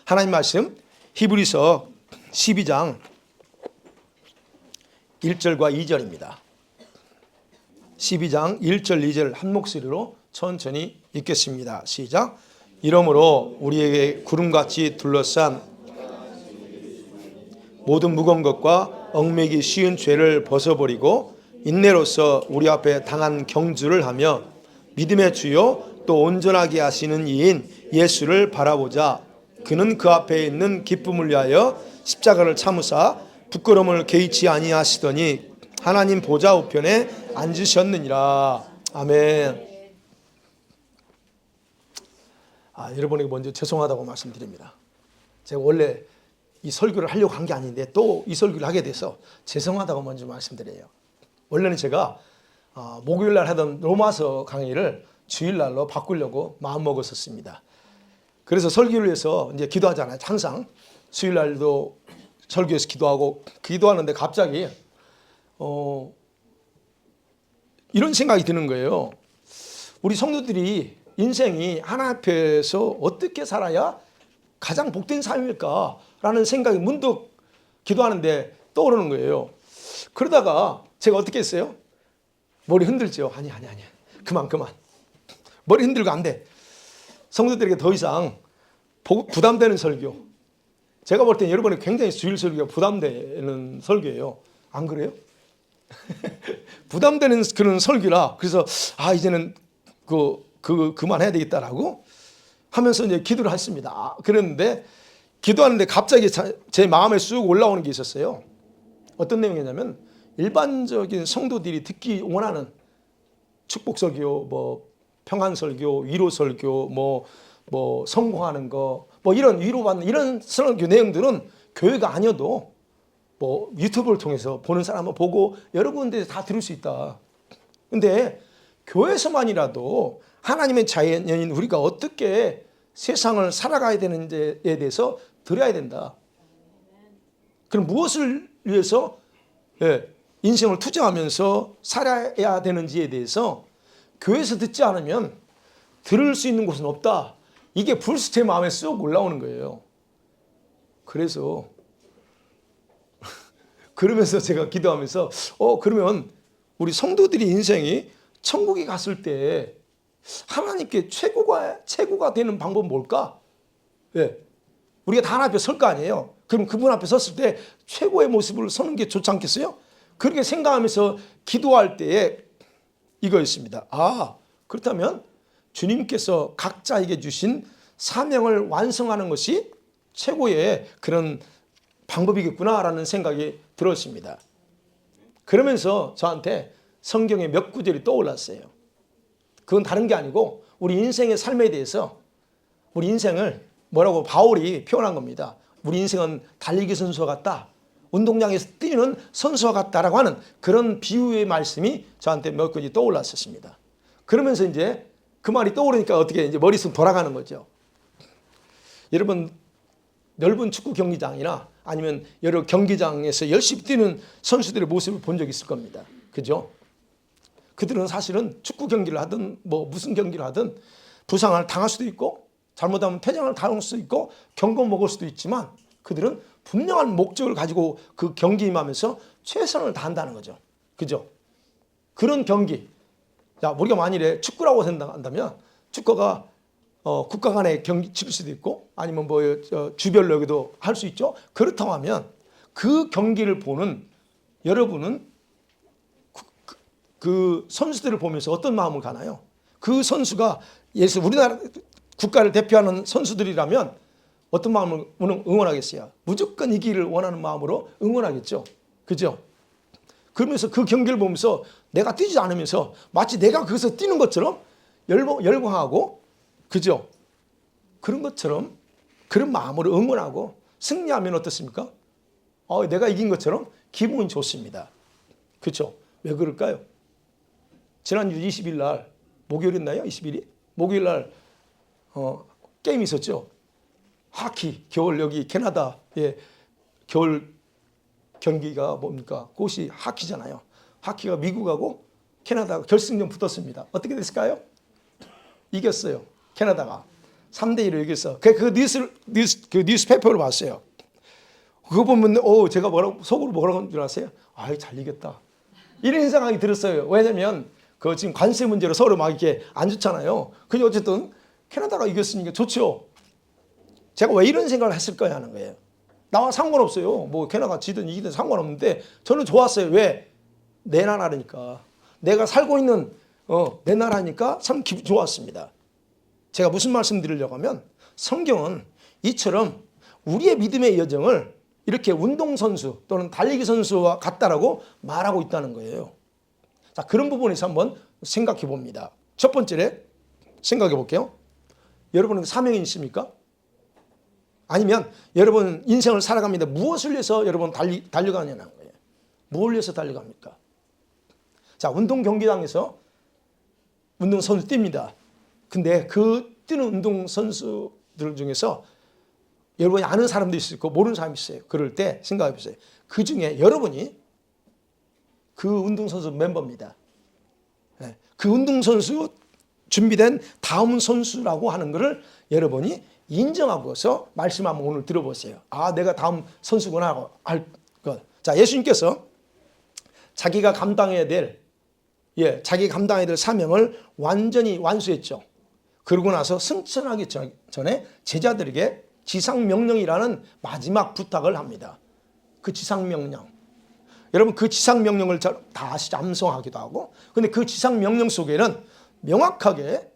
하나님 말씀 히브리서 12장 1절과 2절입니다. 12장 1절 2절 한 목소리로 천천히 읽겠습니다. 시작. 이러므로 우리에게 구름같이 둘러싼 모든 무거운 것과 얽매기 쉬운 죄를 벗어버리고 인내로서 우리 앞에 당한 경주를 하며 믿음의 주요 또 온전하게 하시는 이인 예수를 바라보자. 그는 그 앞에 있는 기쁨을 위하여 십자가를 참으사 부끄러움을 개의치 아니하시더니 하나님 보좌 우편에 앉으셨느니라. 아멘. 여러분에게 먼저 죄송하다고 말씀드립니다. 제가 원래 이 설교를 하려고 한 게 아닌데 또 이 설교를 하게 돼서 죄송하다고 먼저 말씀드려요. 원래는 제가 목요일날 하던 로마서 강의를 주일날로 바꾸려고 마음먹었었습니다. 그래서 설교를 위해서 이제 기도하잖아요. 항상 수요일날도 설교에서 기도하는데 갑자기 이런 생각이 드는 거예요. 우리 성도들이 인생이 하나님 앞에서 어떻게 살아야 가장 복된 삶일까라는 생각이 문득 기도하는데 떠오르는 거예요. 그러다가 제가 어떻게 했어요? 머리 흔들죠. 아니 그만 머리 흔들고 안 돼. 성도들에게 더 이상 부담되는 설교. 제가 볼 땐 여러분이 굉장히 주일 설교가 부담되는 설교예요. 안 그래요? 부담되는 그런 설교라. 그래서 이제는 그만해야 되겠다라고 하면서 이제 기도를 했습니다. 그랬는데 기도하는데 갑자기 제 마음에 쑥 올라오는 게 있었어요. 어떤 내용이냐면 일반적인 성도들이 듣기 원하는 축복 설교, 평안 설교, 위로 설교, 성공하는 거, 이런 위로받는 이런 설교 내용들은 교회가 아니어도 유튜브를 통해서 보는 사람은 보고 여러 군데서 다 들을 수 있다. 근데 교회에서만이라도 하나님의 자연인 우리가 어떻게 세상을 살아가야 되는지에 대해서 들어야 된다. 그럼 무엇을 위해서 인생을 투자하면서 살아야 되는지에 대해서 교회에서 듣지 않으면 들을 수 있는 곳은 없다. 이게 불쑥 제 마음에 쏙 올라오는 거예요. 그래서 그러면서 제가 기도하면서 그러면 우리 성도들이 인생이 천국에 갔을 때 하나님께 최고가 되는 방법은 뭘까? 우리가 다 하나님 앞에 설 거 아니에요. 그럼 그분 앞에 섰을 때 최고의 모습을 서는 게 좋지 않겠어요? 그렇게 생각하면서 기도할 때에 이거였습니다. 그렇다면 주님께서 각자에게 주신 사명을 완성하는 것이 최고의 그런 방법이겠구나라는 생각이 들었습니다. 그러면서 저한테 성경의 몇 구절이 떠올랐어요. 그건 다른 게 아니고 우리 인생의 삶에 대해서 우리 인생을 뭐라고 바울이 표현한 겁니다. 우리 인생은 달리기 선수와 같다. 운동장에서 뛰는 선수와 같다라고 하는 그런 비유의 말씀이 저한테 몇 가지 떠올랐었습니다. 그러면서 이제 그 말이 떠오르니까 어떻게 이제 머릿속 돌아가는 거죠. 여러분 넓은 축구 경기장이나 아니면 여러 경기장에서 열심히 뛰는 선수들의 모습을 본 적 있을 겁니다. 그죠? 그들은 사실은 축구 경기를 하든 무슨 경기를 하든 부상을 당할 수도 있고 잘못하면 퇴장을 당할 수도 있고 경고 먹을 수도 있지만 그들은 분명한 목적을 가지고 그 경기에 임하면서 최선을 다한다는 거죠. 그죠? 그런 경기. 우리가 만일에 축구라고 생각한다면 축구가 국가 간의 경기 칠 수도 있고 아니면 주별로 여기도 할 수 있죠. 그렇다고 하면 그 경기를 보는 여러분은 그 선수들을 보면서 어떤 마음을 가나요? 그 선수가 예를 우리나라 국가를 대표하는 선수들이라면 어떤 마음을 응원하겠어요? 무조건 이기를 원하는 마음으로 응원하겠죠. 그죠? 그러면서 그 경기를 보면서 내가 뛰지 않으면서 마치 내가 거기서 뛰는 것처럼 열광하고, 그죠? 그런 것처럼 그런 마음으로 응원하고 승리하면 어떻습니까? 내가 이긴 것처럼 기분이 좋습니다. 그렇죠? 왜 그럴까요? 지난주 20일 날 목요일이었나요? 20일이? 목요일 날 게임이 있었죠. 하키, 겨울 여기 캐나다의 겨울 경기가 뭡니까? 그것이 하키잖아요. 하키가 미국하고 캐나다가 결승전 붙었습니다. 어떻게 됐을까요? 이겼어요. 캐나다가. 3대 1을 여기서 그 뉴스페이퍼를 봤어요. 그거 보면 제가 속으로 뭐라고 하는 줄 아세요? 아이 잘 이겼다. 이런 생각이 들었어요. 왜냐면 그 지금 관세 문제로 서로 막 이렇게 안 좋잖아요. 근데 어쨌든 캐나다가 이겼으니까 좋죠. 제가 왜 이런 생각을 했을까 하는 거예요. 나와 상관없어요. 뭐 캐나다가 지든 이기든 상관없는데 저는 좋았어요. 왜? 내 나라니까. 내가 살고 있는 내 나라니까 참 기분 좋았습니다. 제가 무슨 말씀 드리려고 하면 성경은 이처럼 우리의 믿음의 여정을 이렇게 운동선수 또는 달리기 선수와 같다라고 말하고 있다는 거예요. 자, 그런 부분에서 한번 생각해 봅니다. 첫 번째로 생각해 볼게요. 여러분은 사명이 있습니까? 아니면 여러분 인생을 살아갑니다. 무엇을 위해서 여러분 달려가냐는 거예요. 무엇을 위해서 달려갑니까? 자, 운동 경기장에서 운동선수 뜁니다. 근데 그 뛰는 운동선수들 중에서 여러분이 아는 사람도 있고 모르는 사람이 있어요. 그럴 때 생각해 보세요. 그 중에 여러분이 그 운동선수 멤버입니다. 그 운동선수 준비된 다음 선수라고 하는 것을 여러분이 인정하고서 말씀 한번 오늘 들어보세요. 아, 내가 다음 선수구나 하고 할 것. 자, 예수님께서 자기가 감당해야 될 사명을 완전히 완수했죠. 그러고 나서 승천하기 전에 제자들에게 지상명령이라는 마지막 부탁을 합니다. 그 지상명령. 여러분 그 지상명령을 다시 암송하기도 하고, 근데 그 지상명령 속에는 명확하게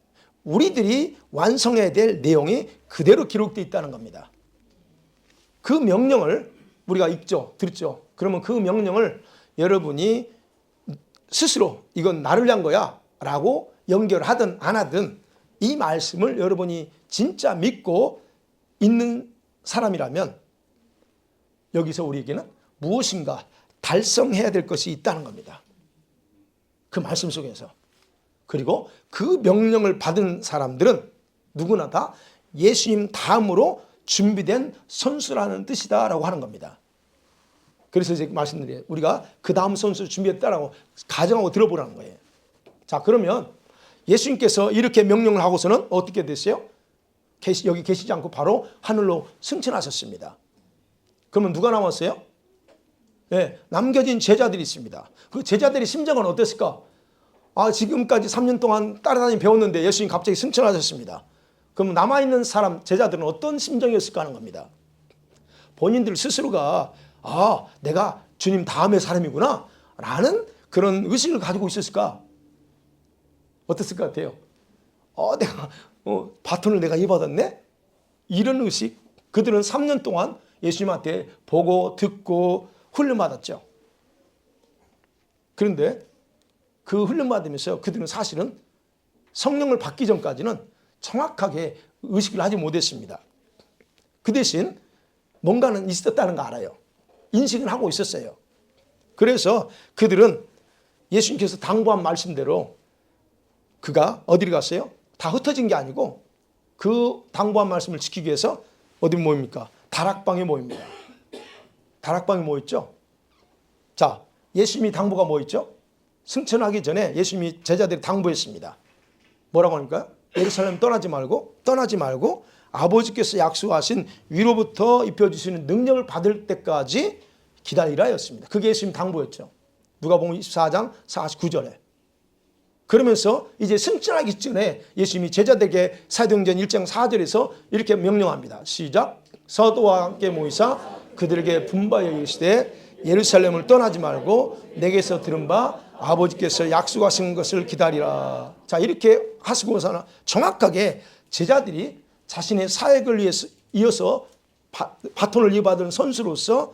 우리들이 완성해야 될 내용이 그대로 기록되어 있다는 겁니다. 그 명령을 우리가 읽죠, 듣죠. 그러면 그 명령을 여러분이 스스로 이건 나를 위한 거야 라고 연결하든 안 하든 이 말씀을 여러분이 진짜 믿고 있는 사람이라면 여기서 우리에게는 무엇인가 달성해야 될 것이 있다는 겁니다. 그 말씀 속에서. 그리고 그 명령을 받은 사람들은 누구나 다 예수님 다음으로 준비된 선수라는 뜻이다라고 하는 겁니다. 그래서 이제 말씀드려요. 우리가 그 다음 선수를 준비했다라고 가정하고 들어보라는 거예요. 자, 그러면 예수님께서 이렇게 명령을 하고서는 어떻게 됐어요? 여기 계시지 않고 바로 하늘로 승천하셨습니다. 그러면 누가 남았어요? 네, 남겨진 제자들이 있습니다. 그 제자들의 심정은 어땠을까? 아, 지금까지 3년 동안 따라다니 배웠는데 예수님 갑자기 승천하셨습니다. 그럼 남아있는 사람, 제자들은 어떤 심정이었을까 하는 겁니다. 본인들 스스로가 내가 주님 다음의 사람이구나 라는 그런 의식을 가지고 있었을까? 어땠을 것 같아요? 내가 바톤을 내가 이어받았네? 이런 의식. 그들은 3년 동안 예수님한테 보고 듣고 훈련받았죠. 그런데 그 훈련받으면서 그들은 사실은 성령을 받기 전까지는 정확하게 의식을 하지 못했습니다. 그 대신 뭔가는 있었다는 거 알아요. 인식은 하고 있었어요. 그래서 그들은 예수님께서 당부한 말씀대로 그가 어디를 갔어요? 다 흩어진 게 아니고 그 당부한 말씀을 지키기 위해서 어디 모입니까? 다락방에 모입니다. 다락방에 모였죠. 자, 예수님이 당부가 뭐 있죠? 승천하기 전에 예수님이 제자들이 당부했습니다. 뭐라고 하니까? 예루살렘 떠나지 말고 아버지께서 약속하신 위로부터 입혀주시는 능력을 받을 때까지 기다리라였습니다. 그게 예수님 당부였죠. 누가복음 24장 49절에. 그러면서 이제 승천하기 전에 예수님이 제자들에게 사도행전 1장 4절에서 이렇게 명령합니다. 시작. 서도와 함께 모이사 그들에게 분바여 이르시되 예루살렘을 떠나지 말고 내게서 들은 바 아버지께서 약속하신 것을 기다리라. 자, 이렇게 하시고서는 정확하게 제자들이 자신의 사역을 위해서 이어서 바톤을 이어받은 선수로서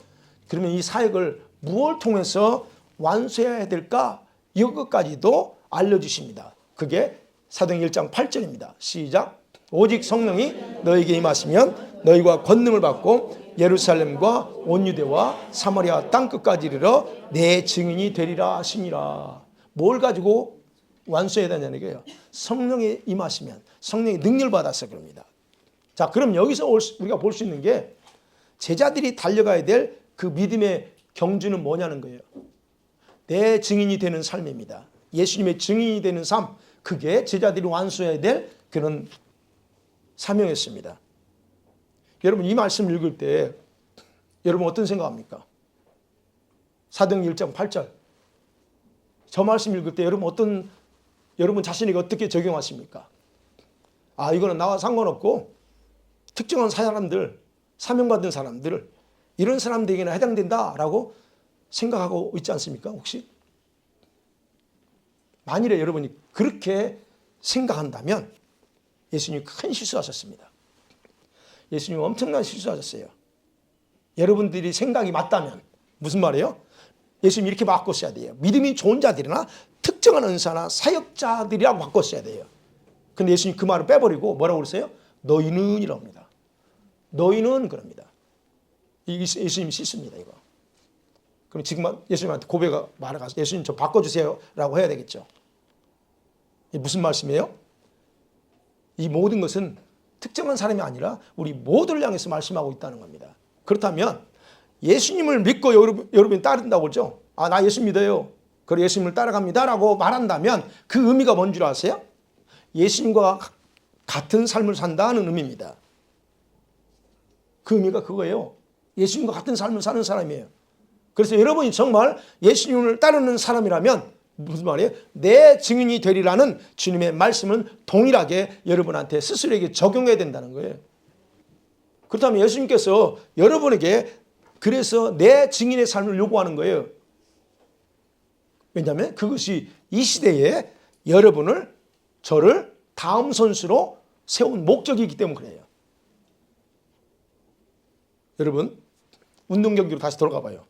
그러면 이 사역을 무엇을 통해서 완수해야 될까? 이것까지도 알려주십니다. 그게 사도행전 1장 8절입니다. 시작. 오직 성령이 너에게 임하시면 너희가 권능을 받고 예루살렘과 온 유대와 사마리아 땅끝까지 이르러 내 증인이 되리라 하시니라. 뭘 가지고 완수해야 되냐는 거예요. 성령이 임하시면 성령의 능력을 받아서 그럽니다. 자, 그럼 여기서 우리가 볼 수 있는 게 제자들이 달려가야 될 그 믿음의 경주는 뭐냐는 거예요. 내 증인이 되는 삶입니다. 예수님의 증인이 되는 삶, 그게 제자들이 완수해야 될 그런 사명했습니다. 여러분 이 말씀을 읽을 때 여러분 어떤 생각합니까? 사도행전 1장 8절 저 말씀 읽을 때 여러분 자신에게 어떻게 적용하십니까? 아 이거는 나와 상관없고 특정한 사람들, 사명받은 사람들 이런 사람들에게나 해당된다라고 생각하고 있지 않습니까? 혹시? 만일에 여러분이 그렇게 생각한다면 예수님이 큰 실수하셨습니다. 예수님 엄청난 실수하셨어요. 여러분들이 생각이 맞다면 무슨 말이에요? 예수님 이렇게 바꿨어야 돼요. 믿음이 좋은 자들이나 특정한 은사나 사역자들이라고 바꿨어야 돼요. 근데 예수님 그 말을 빼버리고 뭐라고 그랬어요? 너희는 이라고 합니다. 너희는 그럽니다. 예수님 실수입니다. 이거. 그럼 지금 예수님한테 고백을 말해가서 예수님 저 바꿔주세요 라고 해야 되겠죠. 이게 무슨 말씀이에요? 이 모든 것은 특정한 사람이 아니라 우리 모두를 향해서 말씀하고 있다는 겁니다. 그렇다면 예수님을 믿고 여러분이 따른다고 그러죠. 아, 나 예수 믿어요. 그리고 예수님을 따라갑니다 라고 말한다면 그 의미가 뭔 줄 아세요? 예수님과 같은 삶을 산다는 의미입니다. 그 의미가 그거예요. 예수님과 같은 삶을 사는 사람이에요. 그래서 여러분이 정말 예수님을 따르는 사람이라면 무슨 말이에요? 내 증인이 되리라는 주님의 말씀은 동일하게 여러분한테 스스로에게 적용해야 된다는 거예요. 그렇다면 예수님께서 여러분에게 그래서 내 증인의 삶을 요구하는 거예요. 왜냐하면 그것이 이 시대에 여러분을 저를 다음 선수로 세운 목적이기 때문에 그래요. 여러분 운동 경기로 다시 돌아가 봐요.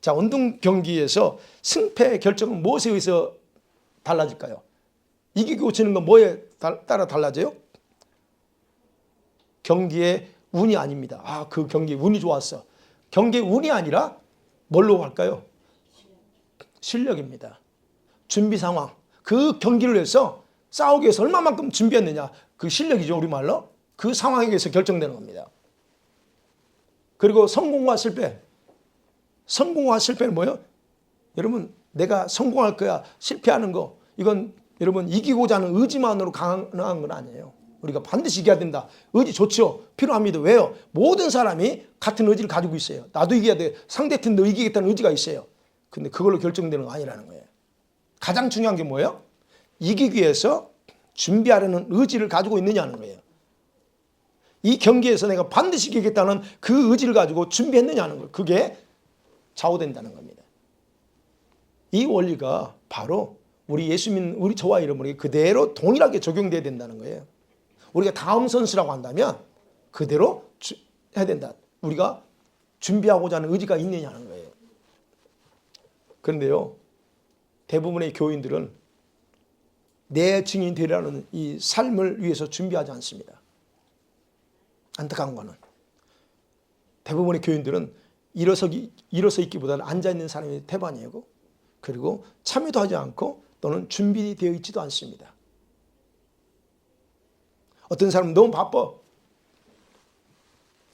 자, 운동 경기에서 승패 결정은 무엇에 의해서 달라질까요? 이기고 지는 건 뭐에 따라 달라져요? 경기의 운이 아닙니다. 아, 그 경기 운이 좋았어. 경기의 운이 아니라 뭘로 갈까요? 실력입니다. 준비 상황. 그 경기를 위해서 싸우기 위해서 얼마만큼 준비했느냐. 그 실력이죠, 우리말로. 그 상황에 의해서 결정되는 겁니다. 그리고 성공과 실패. 성공과 실패는 뭐예요? 여러분 내가 성공할 거야 실패하는 거 이건 여러분 이기고자 하는 의지만으로 가능한 건 아니에요. 우리가 반드시 이겨야 된다. 의지 좋죠. 필요합니다. 왜요? 모든 사람이 같은 의지를 가지고 있어요. 나도 이겨야 돼. 상대팀도 이기겠다는 의지가 있어요. 근데 그걸로 결정되는 거 아니라는 거예요. 가장 중요한 게 뭐예요? 이기기 위해서 준비하려는 의지를 가지고 있느냐는 거예요. 이 경기에서 내가 반드시 이기겠다는 그 의지를 가지고 준비했느냐는 거예요. 그게 좌우된다는 겁니다. 이 원리가 바로 우리 예수 믿는 우리 저와 여러분에게 그대로 동일하게 적용돼야 된다는 거예요. 우리가 다음 선수라고 한다면 그대로 해야 된다. 우리가 준비하고자 하는 의지가 있느냐는 거예요. 그런데요, 대부분의 교인들은 내 증인 되라는 이 삶을 위해서 준비하지 않습니다. 안타까운 거는 대부분의 교인들은 일어서 있기보다는 앉아있는 사람이 태반이고 그리고 참여도 하지 않고 또는 준비되어 있지도 않습니다. 어떤 사람은 너무 바빠.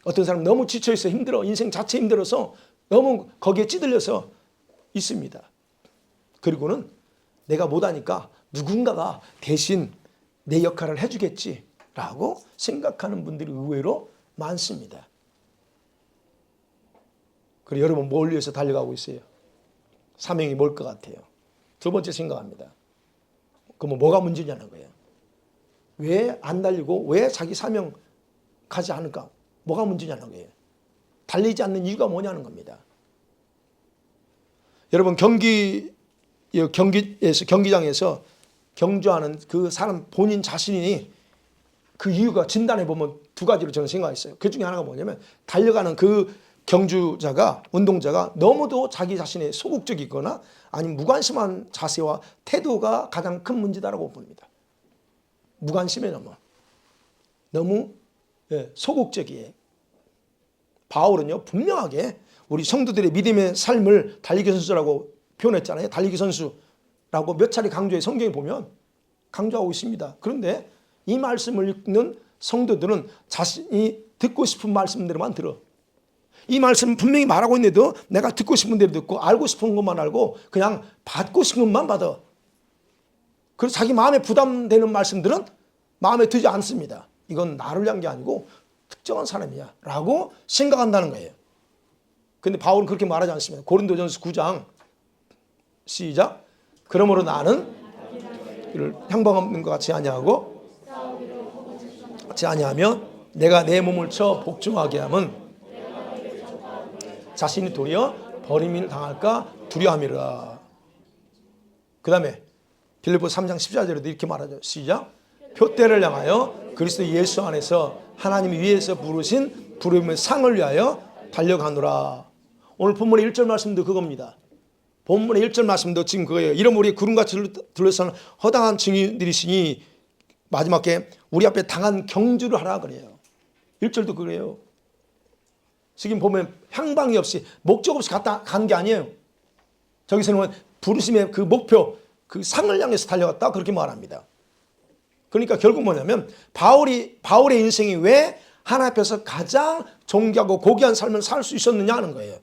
어떤 사람은 너무 지쳐있어 힘들어. 인생 자체 힘들어서 너무 거기에 찌들려서 있습니다. 그리고는 내가 못하니까 누군가가 대신 내 역할을 해주겠지라고 생각하는 분들이 의외로 많습니다. 그리고 여러분 뭘 위해서 달려가고 있어요? 사명이 뭘 것 같아요? 두 번째 생각합니다. 그러면 뭐가 문제냐는 거예요. 왜 안 달리고 왜 자기 사명 가지 않을까? 뭐가 문제냐는 거예요. 달리지 않는 이유가 뭐냐는 겁니다. 여러분 경기장에서 경주하는 그 사람 본인 자신이 그 이유가 진단해 보면 두 가지로 저는 생각했어요. 그 중에 하나가 뭐냐면 달려가는 그 경주자가 운동자가 너무도 자기 자신의 소극적이거나 아니면 무관심한 자세와 태도가 가장 큰 문제다라고 봅니다. 무관심에 너무 소극적이에요. 바울은요 분명하게 우리 성도들의 믿음의 삶을 달리기 선수라고 표현했잖아요. 달리기 선수라고 몇 차례 강조해 성경에 보면 강조하고 있습니다. 그런데 이 말씀을 읽는 성도들은 자신이 듣고 싶은 말씀대로만 들어. 이 말씀 분명히 말하고 있는데도 내가 듣고 싶은 대로 듣고 알고 싶은 것만 알고 그냥 받고 싶은 것만 받아. 그래서 자기 마음에 부담되는 말씀들은 마음에 들지 않습니다. 이건 나를 위한 게 아니고 특정한 사람이야 라고 생각한다는 거예요. 근데 바울은 그렇게 말하지 않습니다. 고린도전서 9장 시작. 그러므로 나는 이를 향방 없는 것 같이 아니하면 내가 내 몸을 쳐 복종하게 하면 자신이 도리어 버림을 당할까 두려움이라. 그 다음에 빌립보 3장 14절에도 이렇게 말하죠. 시작. 표대를 향하여 그리스도 예수 안에서 하나님이 위에서 부르신 부름의 상을 위하여 달려가노라. 오늘 본문의 1절 말씀도 그겁니다. 본문의 1절 말씀도 지금 그거예요. 이러면 우리 구름같이 둘러싸는 허당한 증인들이시니 마지막에 우리 앞에 당한 경주를 하라 그래요. 1절도 그래요. 지금 보면 향방이 없이 목적 없이 간 게 아니에요. 저기서는 부르심의 그 목표, 그 상을 향해서 달려갔다 그렇게 말합니다. 그러니까 결국 뭐냐면 바울의 인생이 왜 하나님 앞에서 가장 존귀하고 고귀한 삶을 살 수 있었느냐 하는 거예요.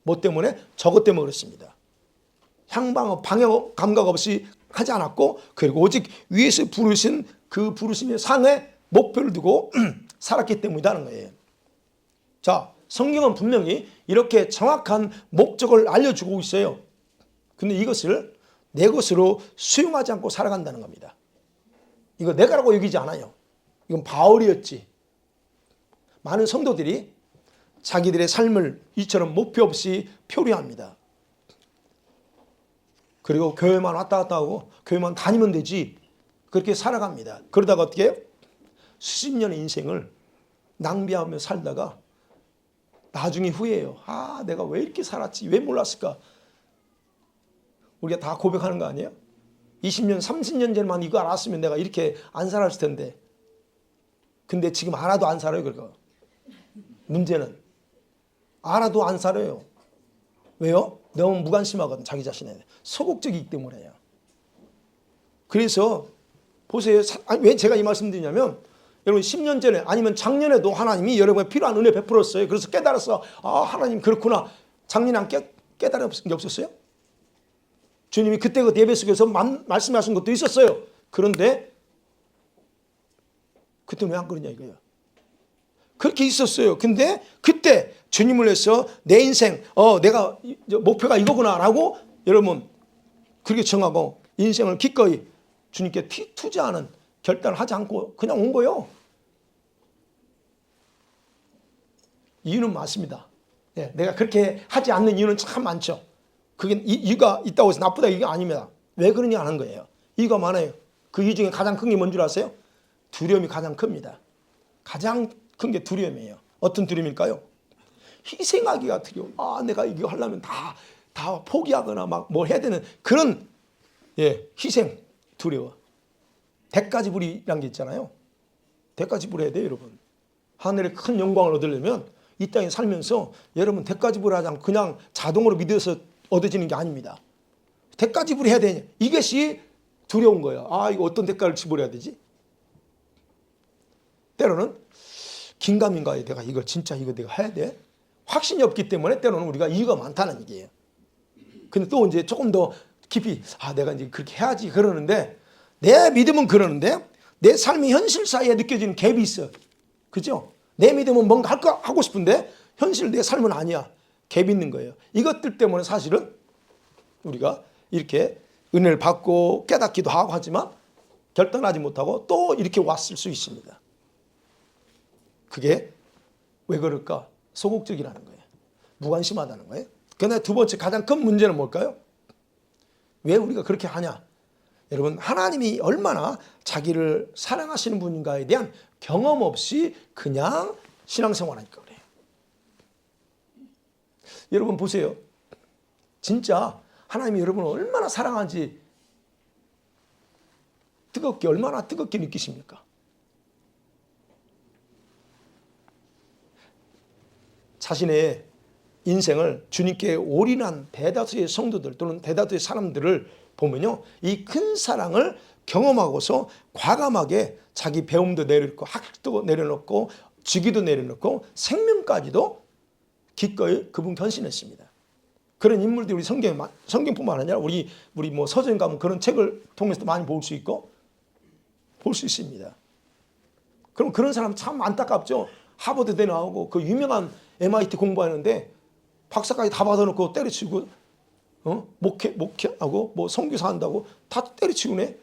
뭐 때문에? 저것 때문에 그렇습니다. 향방, 방향, 감각 없이 하지 않았고 그리고 오직 위에서 부르신 그 부르심의 상에 목표를 두고 살았기 때문이라는 거예요. 자, 성경은 분명히 이렇게 정확한 목적을 알려주고 있어요. 근데 이것을 내 것으로 수용하지 않고 살아간다는 겁니다. 이거 내가라고 여기지 않아요. 이건 바울이었지. 많은 성도들이 자기들의 삶을 이처럼 목표 없이 표류합니다. 그리고 교회만 왔다 갔다 하고 교회만 다니면 되지 그렇게 살아갑니다. 그러다가 어떻게 해요? 수십 년의 인생을 낭비하며 살다가 나중에 후회해요. 아, 내가 왜 이렇게 살았지? 왜 몰랐을까? 우리가 다 고백하는 거 아니에요? 20년, 30년 전만 이거 알았으면 내가 이렇게 안 살았을 텐데. 근데 지금 알아도 안 살아요, 그거. 문제는 알아도 안 살아요. 왜요? 너무 무관심하거든, 자기 자신에. 소극적이기 때문에요. 그래서 보세요. 왜 제가 이 말씀 드리냐면 여러분 10년 전에 아니면 작년에도 하나님이 여러분의 필요한 은혜 베풀었어요. 그래서 깨달았어. 아, 하나님 그렇구나. 작년에 안 깨달은 게 없었어요? 주님이 그때 그 예배 속에서 말씀하신 것도 있었어요. 그런데 그때는 왜 안 그러냐 이거예요. 그렇게 있었어요. 근데 그때 주님을 위해서 내 인생 내가 목표가 이거구나 라고 여러분 그렇게 정하고 인생을 기꺼이 주님께 투자하는 결단을 하지 않고 그냥 온 거예요. 이유는 많습니다. 예, 내가 그렇게 하지 않는 이유는 참 많죠. 그게 이유가 있다고 해서 나쁘다 이게 아닙니다. 왜 그러냐 하는 거예요. 이유가 많아요. 그 이유 중에 가장 큰 게 뭔 줄 아세요? 두려움이 가장 큽니다. 가장 큰 게 두려움이에요. 어떤 두려움일까요? 희생하기가 두려워. 아, 내가 이거 하려면 다 포기하거나 막 뭘 해야 되는 그런 희생 두려워. 대가지불이란 게 있잖아요. 대가지불해야 돼요, 여러분. 하늘의 큰 영광을 얻으려면 이 땅에 살면서 여러분 대가지불하지 않고 그냥 자동으로 믿어서 얻어지는 게 아닙니다. 대가지불해야 되냐. 이것이 두려운 거예요. 아, 이거 어떤 대가를 지불해야 되지? 때로는 긴가민가해. 내가 이거 진짜 이거 내가 해야 돼? 확신이 없기 때문에 때로는 우리가 이유가 많다는 얘기예요. 근데 또 이제 조금 더 깊이 내가 이제 그렇게 해야지 그러는데 내 믿음은 그러는데 내 삶의 현실 사이에 느껴지는 갭이 있어. 그죠? 내 믿음은 뭔가 하고 싶은데 현실 내 삶은 아니야. 갭이 있는 거예요. 이것들 때문에 사실은 우리가 이렇게 은혜를 받고 깨닫기도 하고 하지만 결단하지 못하고 또 이렇게 왔을 수 있습니다. 그게 왜 그럴까? 소극적이라는 거예요. 무관심하다는 거예요. 그런데 두 번째 가장 큰 문제는 뭘까요? 왜 우리가 그렇게 하냐? 여러분 하나님이 얼마나 자기를 사랑하시는 분인가에 대한 경험 없이 그냥 신앙생활하니까 그래요. 여러분 보세요. 진짜 하나님이 여러분을 얼마나 사랑하는지 얼마나 뜨겁게 느끼십니까? 자신의 인생을 주님께 올인한 대다수의 성도들 또는 대다수의 사람들을 보면요. 이 큰 사랑을 경험하고서 과감하게 자기 배움도 내려놓고 학식도 내려놓고 직위도 내려놓고 생명까지도 기꺼이 그분 헌신했습니다. 그런 인물들이 우리 성경뿐만 아니라 우리 뭐 서점 가면 그런 책을 통해서도 많이 볼 수 있고 볼 수 있습니다. 그럼 그런 사람 참 안타깝죠. 하버드대 나오고 그 유명한 MIT 공부하는데 박사까지 다 받아놓고 때려치고 목회하고 뭐 선교사 한다고 다 때려치고네.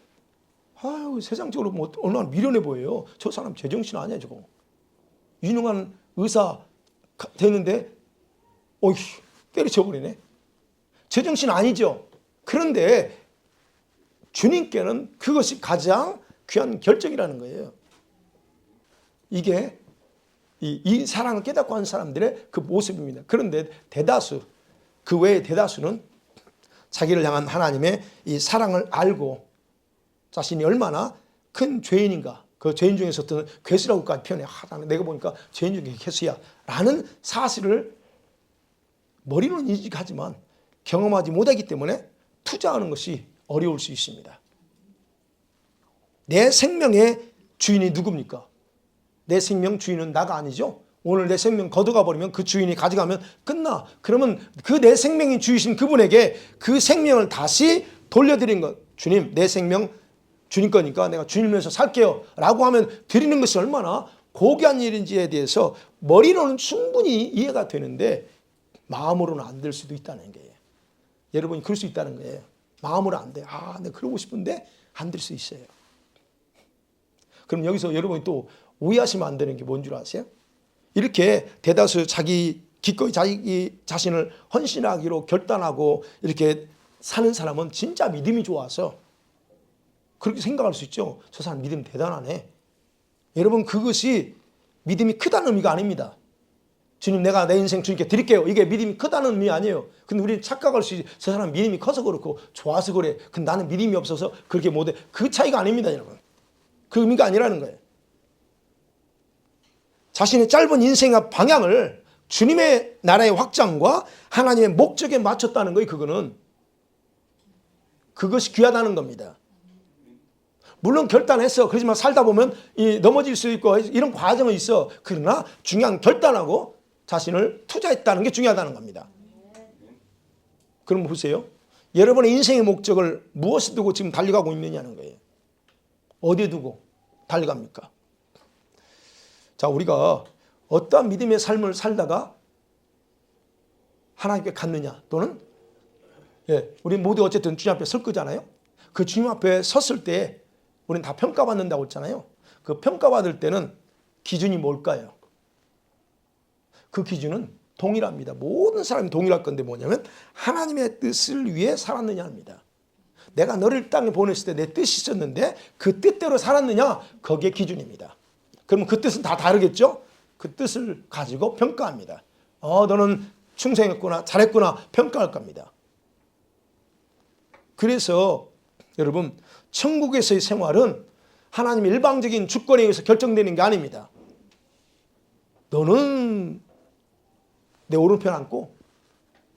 아유, 세상적으로 뭐 얼마나 미련해 보여요. 저 사람 제정신 아니야 저거. 유능한 의사 되는데 어이 때려쳐버리네. 제정신 아니죠. 그런데 주님께는 그것이 가장 귀한 결정이라는 거예요. 이게 이 사랑을 깨닫고 하는 사람들의 그 모습입니다. 그런데 대다수, 그 외의 대다수는 자기를 향한 하나님의 이 사랑을 알고 자신이 얼마나 큰 죄인인가, 그 죄인 중에서 어떤 괴수라고까지 표현해. 내가 보니까 죄인 중에 괴수야 라는 사실을 머리로는 인식하지만 경험하지 못하기 때문에 투자하는 것이 어려울 수 있습니다. 내 생명의 주인이 누굽니까? 내 생명 주인은 나가 아니죠. 오늘 내 생명 걷어가 버리면 그 주인이 가져가면 끝나. 그러면 그 내 생명이 주이신 그분에게 그 생명을 다시 돌려드린 것. 주님, 내 생명 주님 거니까 내가 주님 위해서 살게요 라고 하면 드리는 것이 얼마나 고귀한 일인지에 대해서 머리로는 충분히 이해가 되는데 마음으로는 안 될 수도 있다는 거예요. 여러분이 그럴 수 있다는 거예요. 마음으로 안 돼. 아, 내가 그러고 싶은데 안 될 수 있어요. 그럼 여기서 여러분이 또 오해하시면 안 되는 게 뭔 줄 아세요? 이렇게 대다수 기꺼이 자기 자신을 헌신하기로 결단하고 이렇게 사는 사람은 진짜 믿음이 좋아서 그렇게 생각할 수 있죠. 저 사람 믿음 대단하네. 여러분, 그것이 믿음이 크다는 의미가 아닙니다. 주님, 내가 내 인생 주님께 드릴게요. 이게 믿음이 크다는 의미 아니에요. 근데 우리는 착각할 수 있지. 저 사람 믿음이 커서 그렇고 좋아서 그래. 근데 나는 믿음이 없어서 그렇게 못해. 그 차이가 아닙니다, 여러분. 그 의미가 아니라는 거예요. 자신의 짧은 인생의 방향을 주님의 나라의 확장과 하나님의 목적에 맞췄다는 거예요. 그것이 귀하다는 겁니다. 물론 결단했어. 그렇지만 살다 보면 넘어질 수 있고 이런 과정은 있어. 그러나 중요한 결단하고 자신을 투자했다는 게 중요하다는 겁니다. 그럼 보세요. 여러분의 인생의 목적을 무엇에 두고 지금 달려가고 있느냐는 거예요. 어디에 두고 달려갑니까? 자, 우리가 어떠한 믿음의 삶을 살다가 하나님께 갔느냐 또는 우리 모두 어쨌든 주님 앞에 설 거잖아요. 그 주님 앞에 섰을 때 우리는 다 평가받는다고 했잖아요. 그 평가받을 때는 기준이 뭘까요? 그 기준은 동일합니다. 모든 사람이 동일할 건데 뭐냐면 하나님의 뜻을 위해 살았느냐 합니다. 내가 너를 땅에 보냈을 때 내 뜻이 있었는데 그 뜻대로 살았느냐, 거기에 기준입니다. 그러면 그 뜻은 다 다르겠죠? 그 뜻을 가지고 평가합니다. 너는 충성했구나, 잘했구나 평가할 겁니다. 그래서 여러분, 천국에서의 생활은 하나님의 일방적인 주권에 의해서 결정되는 게 아닙니다. 너는 내 오른편 앉고,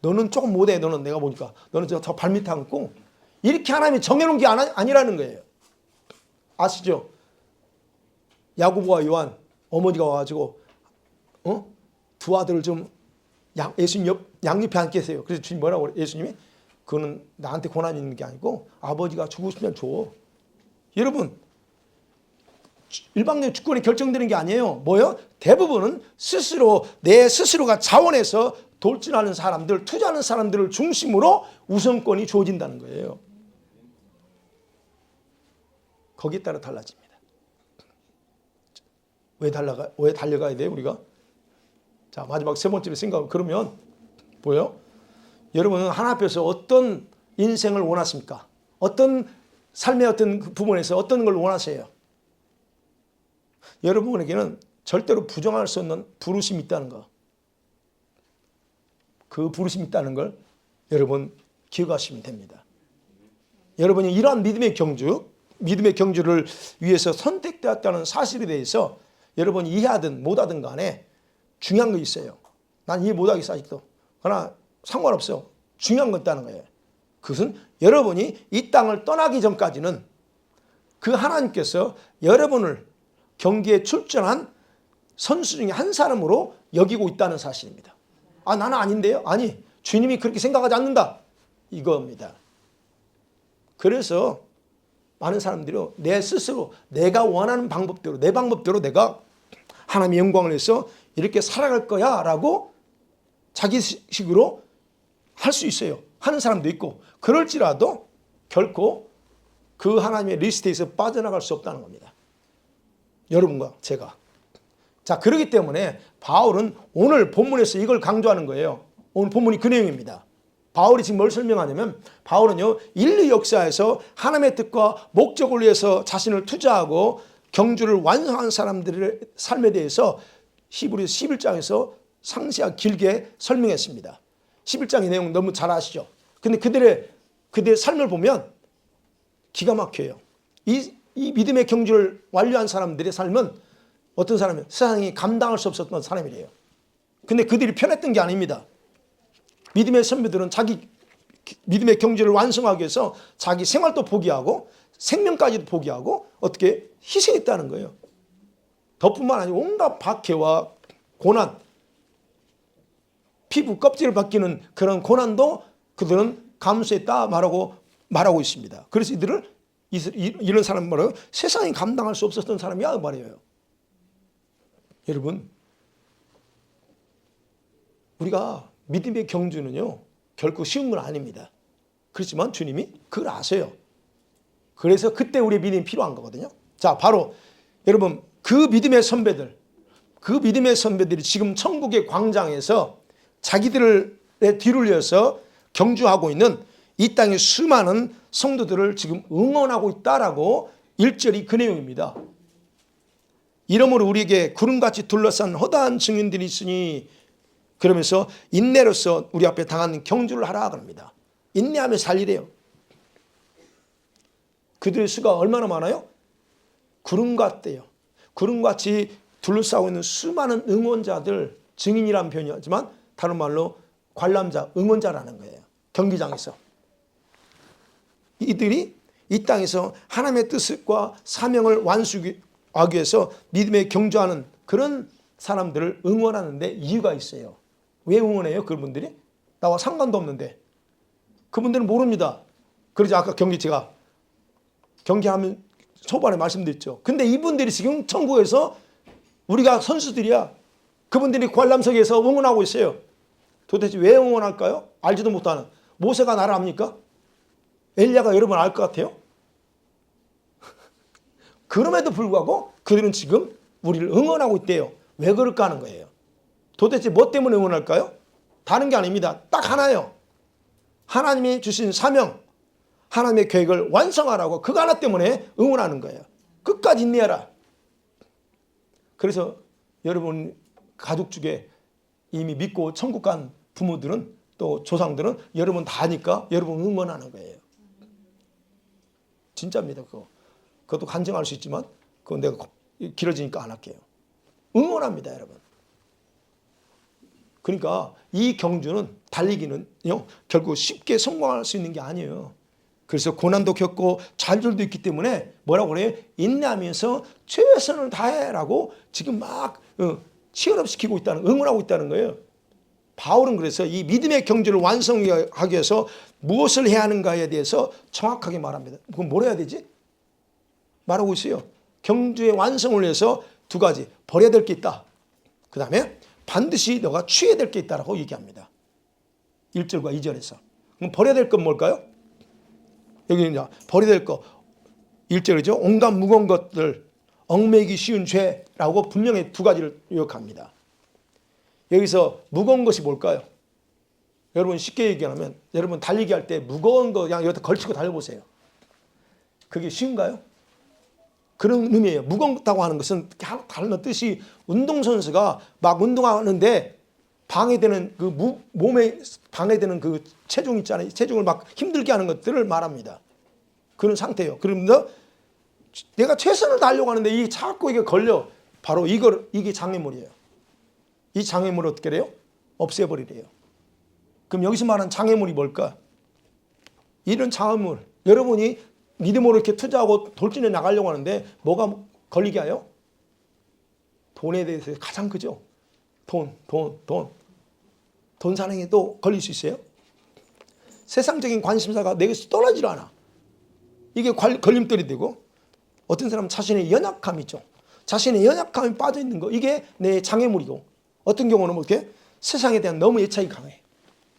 너는 조금 못해, 너는 내가 보니까 너는 저 발밑에 앉고, 이렇게 하나님이 정해놓은 게 아니라는 거예요. 아시죠? 야고보와 요한 어머니가 와가지고 두 아들을 좀 예수님 양옆에 앉게 하세요. 그래서 주님 뭐라고 그래? 예수님이 그거는 나한테 권한이 있는 게 아니고 아버지가 주고 싶으면 줘. 여러분, 일방적 주권이 결정되는 게 아니에요. 뭐요? 대부분은 내 스스로가 자원해서 돌진하는 사람들, 투자하는 사람들을 중심으로 우선권이 주어진다는 거예요. 거기에 따라 달라집니다. 왜 달려가야 돼요, 우리가? 자, 마지막 세 번째 생각. 그러면 뭐예요? 여러분은 하나님 앞에서 어떤 인생을 원하십니까? 어떤 삶의 어떤 부분에서 어떤 걸 원하세요? 여러분에게는 절대로 부정할 수 없는 부르심이 있다는 거. 그 부르심이 있다는 걸 여러분 기억하시면 됩니다. 여러분이 이러한 믿음의 경주를 위해서 선택되었다는 사실에 대해서 여러분이 이해하든 못하든 간에 중요한 거 있어요. 난 이해 못하겠어 아직도. 그러나 상관없어. 중요한 건 있다는 거예요. 그것은 여러분이 이 땅을 떠나기 전까지는 그 하나님께서 여러분을 경기에 출전한 선수 중에 한 사람으로 여기고 있다는 사실입니다. 나는 아닌데요? 아니, 주님이 그렇게 생각하지 않는다. 이겁니다. 그래서 많은 사람들이 내 스스로 내가 원하는 방법대로 내 방법대로 내가 하나님의 영광을 위해서 이렇게 살아갈 거야 라고 자기식으로 할 수 있어요. 하는 사람도 있고 그럴지라도 결코 그 하나님의 리스트에서 빠져나갈 수 없다는 겁니다. 여러분과 제가. 자, 그렇기 때문에 바울은 오늘 본문에서 이걸 강조하는 거예요. 오늘 본문이 그 내용입니다. 바울이 지금 뭘 설명하냐면 바울은요 인류 역사에서 하나님의 뜻과 목적을 위해서 자신을 투자하고 경주를 완성한 사람들의 삶에 대해서 히브리서 11장에서 상세하게 길게 설명했습니다. 11장의 내용 너무 잘 아시죠? 근데 그들의 삶을 보면 기가 막혀요. 이 믿음의 경주를 완료한 사람들의 삶은 어떤 사람이에요? 세상이 감당할 수 없었던 사람이래요. 근데 그들이 편했던 게 아닙니다. 믿음의 선배들은 자기 믿음의 경주를 완성하기 위해서 자기 생활도 포기하고 생명까지도 포기하고 어떻게 희생했다는 거예요. 더뿐만 아니고 온갖 박해와 고난, 피부 껍질을 벗기는 그런 고난도 그들은 감수했다 말하고 있습니다. 그래서 이런 사람 말이에요. 세상이 감당할 수 없었던 사람이야 말이에요. 여러분, 우리가 믿음의 경주는요 결코 쉬운 건 아닙니다. 그렇지만 주님이 그걸 아세요. 그래서 그때 우리의 믿음이 필요한 거거든요. 자, 바로 여러분 그 믿음의 선배들이 지금 천국의 광장에서 자기들의 뒤를 이어서 경주하고 있는 이 땅의 수많은 성도들을 지금 응원하고 있다라고 1절이 그 내용입니다. 이러므로 우리에게 구름같이 둘러싼 허다한 증인들이 있으니 그러면서 인내로서 우리 앞에 당한 경주를 하라 그럽니다. 인내하며 살리래요. 그들의 수가 얼마나 많아요? 구름 같대요. 구름같이 둘러싸고 있는 수많은 응원자들, 증인이라는 표현이지만 다른 말로 관람자, 응원자라는 거예요. 경기장에서. 이들이 이 땅에서 하나님의 뜻과 사명을 완수하기 위해서 믿음에 경주하는 그런 사람들을 응원하는데 이유가 있어요. 왜 응원해요? 그분들이? 나와 상관도 없는데. 그분들은 모릅니다. 그러지 아까 제가 경기하면 초반에 말씀드렸죠. 근데 이분들이 지금 천국에서 우리가 선수들이야. 그분들이 관람석에서 응원하고 있어요. 도대체 왜 응원할까요? 알지도 못하는. 모세가 나를 압니까? 엘리야가 여러분 알 것 같아요? 그럼에도 불구하고 그들은 지금 우리를 응원하고 있대요. 왜 그럴까 하는 거예요. 도대체 뭐 때문에 응원할까요? 다른 게 아닙니다. 딱 하나예요. 하나님이 주신 사명, 하나님의 계획을 완성하라고 그거 하나 때문에 응원하는 거예요. 끝까지 인내하라. 그래서 여러분 가족 중에 이미 믿고 천국 간 부모들은 또 조상들은 여러분 다 아니까 여러분 응원하는 거예요. 진짜입니다. 그것도 간증할 수 있지만 그건 내가 길어지니까 안 할게요. 응원합니다, 여러분. 그러니까 이 경주는 달리기는요 결국 쉽게 성공할 수 있는 게 아니에요. 그래서 고난도 겪고 좌절도 있기 때문에 뭐라고 그래요? 인내하면서 최선을 다해라고 지금 막 치열업시키고 있다는, 응원하고 있다는 거예요. 바울은 그래서 이 믿음의 경주를 완성하기 위해서 무엇을 해야 하는가에 대해서 정확하게 말합니다. 그럼 뭘 해야 되지? 말하고 있어요. 경주의 완성을 위해서 두 가지, 버려야 될 게 있다. 그 다음에 반드시 너가 취해야 될 게 있다라고 얘기합니다. 1절과 2절에서. 그럼 버려야 될 건 뭘까요? 여기 이제 버려야 될 거 1절이죠. 온갖 무거운 것들, 얽매이기 쉬운 죄라고 분명히 두 가지를 요약합니다. 여기서 무거운 것이 뭘까요? 여러분 쉽게 얘기하면 여러분 달리기 할 때 무거운 거 그냥 여기다 걸치고 달려보세요. 그게 쉬운가요? 그런 의미예요. 무겁다고 하는 것은 다른 뜻이 운동선수가 막 운동하는데 방해되는 몸에 방해되는 그 체중 있잖아요. 체중을 막 힘들게 하는 것들을 말합니다. 그런 상태예요. 그러면서 내가 최선을 다하려고 하는데 이게 자꾸 이게 걸려. 바로 이게 장애물이에요. 이 장애물을 어떻게 해요? 없애버리래요. 그럼 여기서 말하는 장애물이 뭘까? 이런 장애물, 여러분이 믿음으로 이렇게 투자하고 돌진해 나가려고 하는데 뭐가 걸리게 해요? 돈에 대해서 가장 크죠. 돈 사랑에 또 걸릴 수 있어요. 세상적인 관심사가 내게서 떠나질 않아. 이게 걸림돌이 되고, 어떤 사람은 자신의 연약함이죠. 자신의 연약함이 빠져 있는 거, 이게 내 장애물이고, 어떤 경우는 뭐 이렇게 세상에 대한 너무 애착이 강해.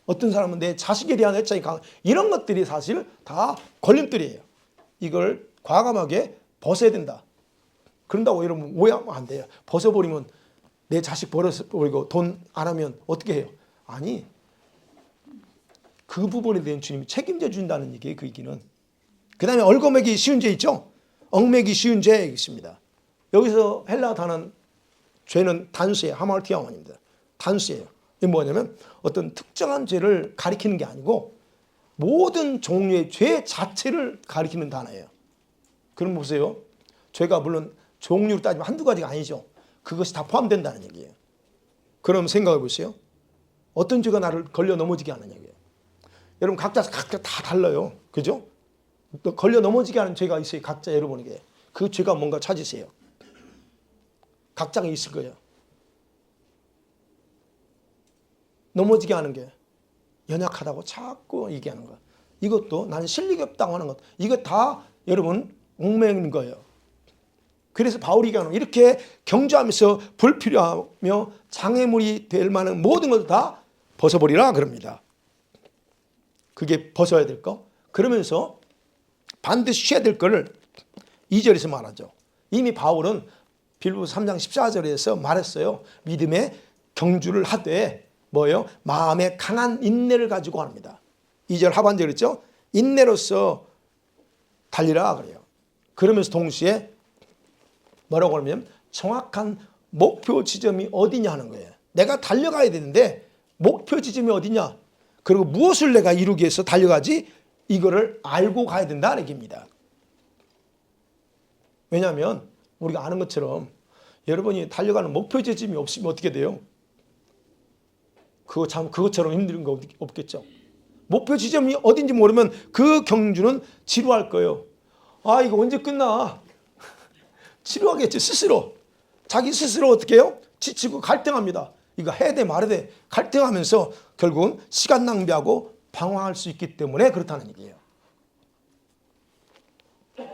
어떤 사람은 내 자식에 대한 애착이 강해. 이런 것들이 사실 다 걸림돌이에요. 이걸 과감하게 벗어야 된다. 그런다고 여러분 오해하면 안 돼요. 벗어버리면 내 자식 버려버리고 돈 안 하면 어떻게 해요? 아니, 그 부분에 대한 주님이 책임져 준다는 얘기예요. 그 얘기는. 그 다음에 얽어매기 쉬운 죄 있죠? 얽매기 쉬운 죄 있습니다. 여기서 헬라 단어는 죄는 단수예요. 하마르티아원입니다. 단수예요. 이게 뭐냐면 어떤 특정한 죄를 가리키는 게 아니고 모든 종류의 죄 자체를 가리키는 단어예요. 그럼 보세요. 죄가 물론 종류로 따지면 한두 가지가 아니죠. 그것이 다 포함된다는 얘기예요. 그럼 생각해 보세요. 어떤 죄가 나를 걸려 넘어지게 하는 얘기예요. 여러분 각자 다 달라요. 그죠? 걸려 넘어지게 하는 죄가 있어요. 각자 여러분에게. 그 죄가 뭔가 찾으세요. 각자가 있을 거예요. 넘어지게 하는 게 연약하다고 자꾸 얘기하는 거. 이것도 나는 실력이 없다고 하는 것. 이거 다 여러분 얽매이는 거예요. 그래서 바울이 얘기하는 이렇게 경주하면서 불필요하며 장애물이 될 만한 모든 것을 다 벗어버리라 그럽니다. 그게 벗어야 될 거. 그러면서 반드시 쉬어야 될 거를 2절에서 말하죠. 이미 바울은 빌립보서 3장 14절에서 말했어요. 믿음의 경주를 하되 뭐예요? 마음의 강한 인내를 가지고 합니다. 2절 하반절에 있죠. 인내로서 달리라 그래요. 그러면서 동시에 뭐라고 하냐면 정확한 목표 지점이 어디냐 하는 거예요. 내가 달려가야 되는데 목표 지점이 어디냐? 그리고 무엇을 내가 이루기 위해서 달려가지? 이거를 알고 가야 된다는 얘기입니다. 왜냐하면 우리가 아는 것처럼 여러분이 달려가는 목표 지점이 없으면 어떻게 돼요? 그것처럼 힘든 거 없겠죠. 목표 지점이 어딘지 모르면 그 경주는 지루할 거예요. 아, 이거 언제 끝나? 지루하겠죠. 스스로. 자기 스스로 어떻게 해요? 지치고 갈등합니다. 이거 해야 돼 말아야 돼 갈등하면서 결국은 시간 낭비하고 방황할 수 있기 때문에 그렇다는 얘기예요.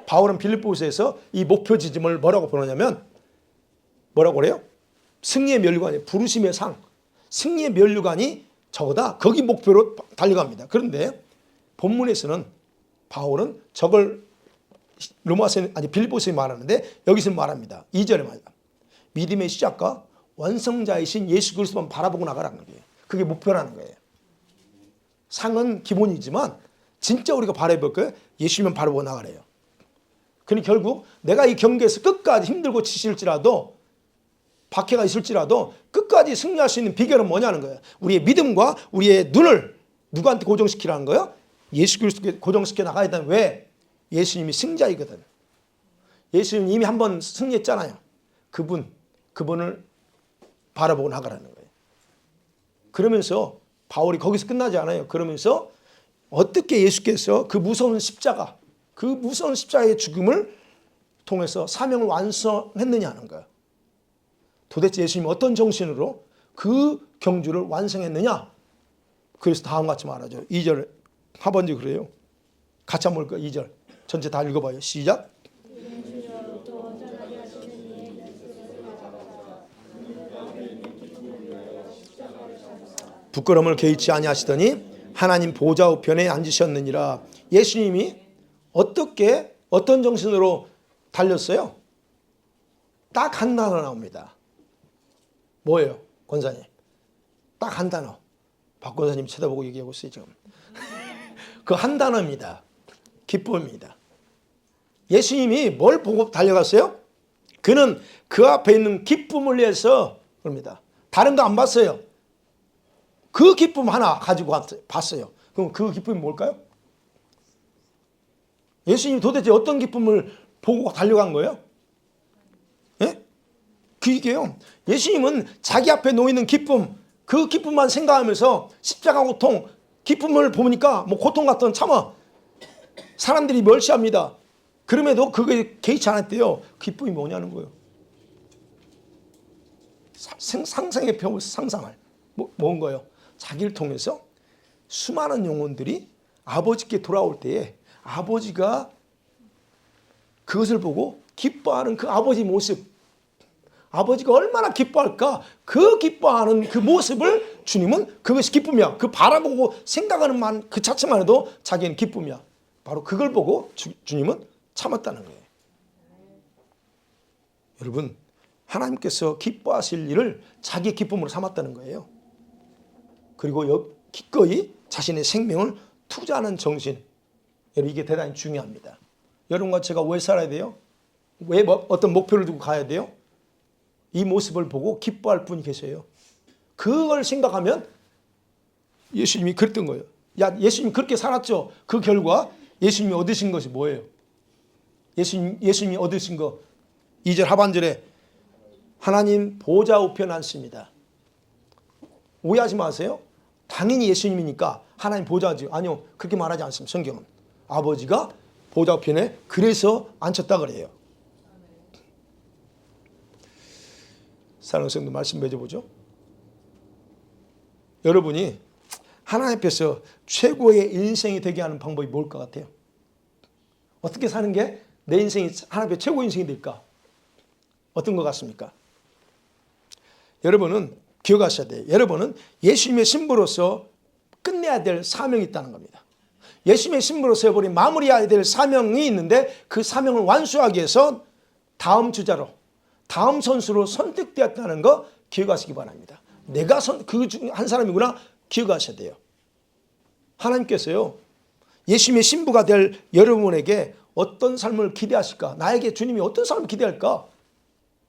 바울은 빌립보서에서 이 목표 지점을 뭐라고 보느냐면 뭐라고 그래요? 승리의 면류관이 부르심의 상. 승리의 면류관이 저거다. 거기 목표로 달려갑니다. 그런데 본문에서는 바울은 저걸 로마서에 아니 빌립보서에 말하는데 여기서 말합니다. 2절에 말합니다. 믿음의 시작과 완성자이신 예수 그리스도만 바라보고 나가라는 거예요. 그게 목표라는 거예요. 상은 기본이지만 진짜 우리가 바라볼 거예요. 예수님만 바라보고 나가래요. 그러니 결국 내가 이 경기에서 끝까지 힘들고 지칠지라도 박해가 있을지라도 끝까지 승리할 수 있는 비결은 뭐냐는 거예요. 우리의 믿음과 우리의 눈을 누구한테 고정시키라는 거예요? 예수 그리스도께 고정시켜 나가야 된다. 왜? 예수님이 승자이거든. 예수님 이미 한번 승리했잖아요. 그분을 바라보고 나가라는 거예요. 그러면서 바울이 거기서 끝나지 않아요. 그러면서 어떻게 예수께서 그 무서운 십자가의 죽음을 통해서 사명을 완성했느냐 하는 거예요. 도대체 예수님이 어떤 정신으로 그 경주를 완성했느냐? 그래서 다음과 같이 말하죠. 2절 하반절 그래요. 같이 한번 볼까요? 2절 전체 다 읽어봐요. 시작. 부끄러움을 개의치 아니하시더니 하나님 보좌 우편에 앉으셨느니라. 예수님이 어떤 정신으로 달렸어요? 딱 한 단어 나옵니다. 뭐예요, 권사님? 딱 한 단어. 박 권사님 쳐다보고 얘기하고 있어요 지금. 그 한 단어입니다. 기쁨입니다. 예수님이 뭘 보고 달려갔어요? 그는 그 앞에 있는 기쁨을 위해서 그럽니다. 다른 거 안 봤어요. 그 기쁨 하나 가지고 봤어요. 그럼 그 기쁨이 뭘까요? 예수님이 도대체 어떤 기쁨을 보고 달려간 거예요? 예? 그게요. 예수님은 자기 앞에 놓이는 기쁨, 그 기쁨만 생각하면서 십자가 고통, 기쁨을 보니까 뭐 고통 같은 참아. 사람들이 멸시합니다. 그럼에도 그게 개의치 않았대요. 기쁨이 뭐냐는 거예요. 상상의 벽을 상상할. 뭔 거예요? 자기를 통해서 수많은 영혼들이 아버지께 돌아올 때에 아버지가 그것을 보고 기뻐하는 그 아버지 모습, 아버지가 얼마나 기뻐할까? 그 기뻐하는 그 모습을 주님은 그것이 기쁨이야. 그 바라보고 생각하는 그 자체만 해도 자기는 기쁨이야. 바로 그걸 보고 주님은 참았다는 거예요. 여러분, 하나님께서 기뻐하실 일을 자기의 기쁨으로 삼았다는 거예요. 그리고 기꺼이 자신의 생명을 투자하는 정신, 여러분 이게 대단히 중요합니다. 여러분과 제가 왜 살아야 돼요? 왜 어떤 목표를 두고 가야 돼요? 이 모습을 보고 기뻐할 분이 계세요. 그걸 생각하면 예수님이 그랬던 거예요. 야, 예수님이 그렇게 살았죠. 그 결과 예수님이 얻으신 것이 뭐예요? 예수님이 얻으신 거 2절 하반절에 하나님 보좌 우편에 앉습니다. 오해하지 마세요. 당연히 예수님이니까 하나님 보좌지. 아니요, 그렇게 말하지 않습니다. 성경은 아버지가 보좌 우편에 그래서 앉혔다 그래요. 사랑하는 성도 말씀 맺어보죠. 여러분이 하나님 앞에서 최고의 인생이 되게 하는 방법이 뭘 것 같아요? 어떻게 사는 게 내 인생이 하나님 앞에 최고의 인생이 될까? 어떤 것 같습니까? 여러분은 기억하셔야 돼요. 여러분은 예수님의 신부로서 끝내야 될 사명이 있다는 겁니다. 예수님의 신부로서 해버린 마무리해야 될 사명이 있는데 그 사명을 완수하기 위해서 다음 주자로, 다음 선수로 선택되었다는 거 기억하시기 바랍니다. 내가 그 중 한 사람이구나 기억하셔야 돼요. 하나님께서요, 예수님의 신부가 될 여러분에게 어떤 삶을 기대하실까? 나에게 주님이 어떤 삶을 기대할까?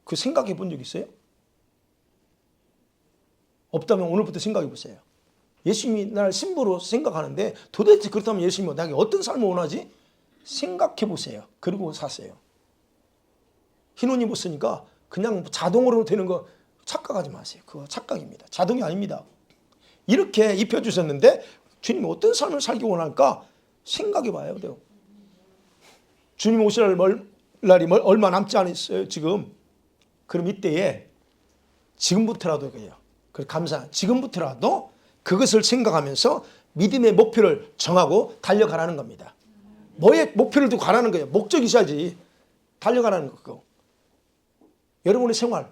그 생각해 본 적 있어요? 없다면 오늘부터 생각해 보세요. 예수님이 나를 신부로 생각하는데 도대체 그렇다면 예수님이 나에게 어떤 삶을 원하지? 생각해 보세요. 그리고 사세요. 흰옷 입었으니까 그냥 자동으로 되는 거 착각하지 마세요. 그거 착각입니다. 자동이 아닙니다. 이렇게 입혀주셨는데 주님이 어떤 삶을 살기 원할까? 생각해 봐야 돼요. 주님 오실 날이 얼마 남지 않았어요. 지금. 그럼 이때에 지금부터라도 그래요. 지금부터라도 그것을 생각하면서 믿음의 목표를 정하고 달려가라는 겁니다. 뭐에 목표를 두고 가라는 거예요. 목적이 있어야지. 달려가라는 거. 여러분의 생활